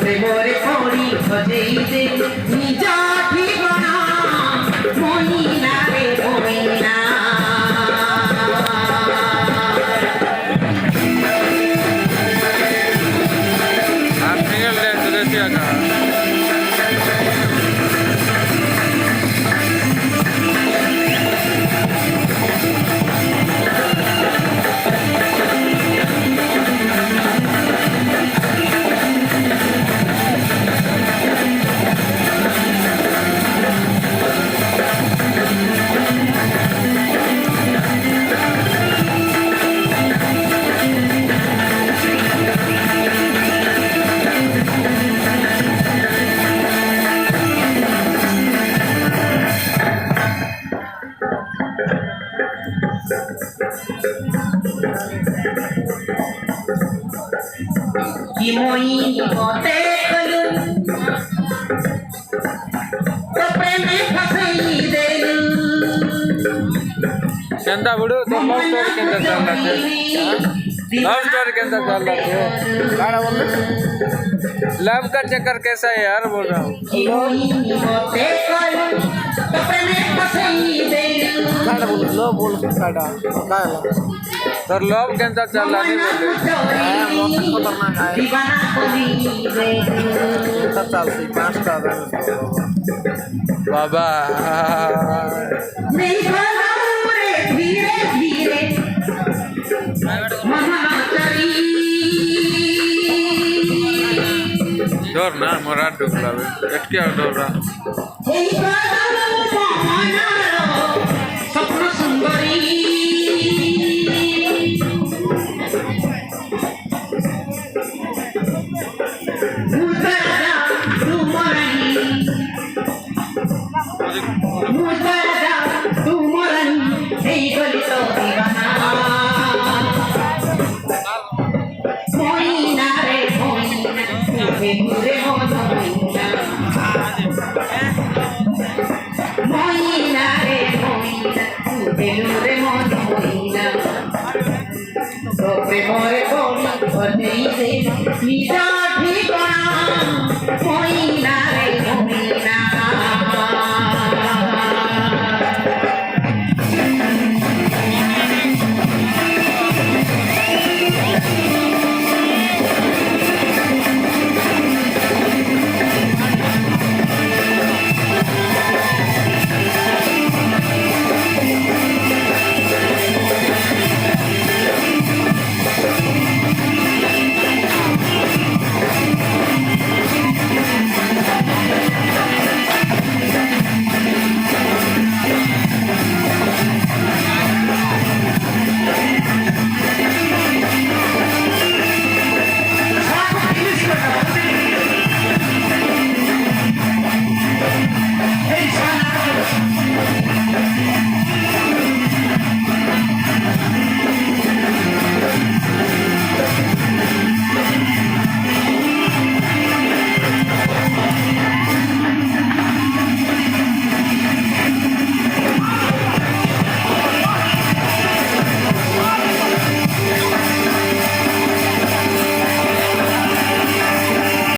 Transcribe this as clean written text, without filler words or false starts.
প্রেমরে পড়ি খোঁজেইতে নিজ ঠিকনা মহিলা রে মহিলা কি মই মতে কলু তো প্রেমে ফসাই দেলু चंदा बुड़ो तो लव स्टोरी के अंदर चल रहा थे लव स्टोरी के अंदर चल रहा थे गाना बोल लव का चक्कर कैसा है यार बोल रहा हूँ गाना बोल लव बोल गाना तो लव के अंदर चल रहा नहीं बोल रहे पाँच का बाबा धीरे धीरे डर ना मोरा डुबला एट क्या डर रहा स्वप्न सुंदरी প্রেমরে পড়ি খোঁজেইতে নিজ ঠিকনা মহিলা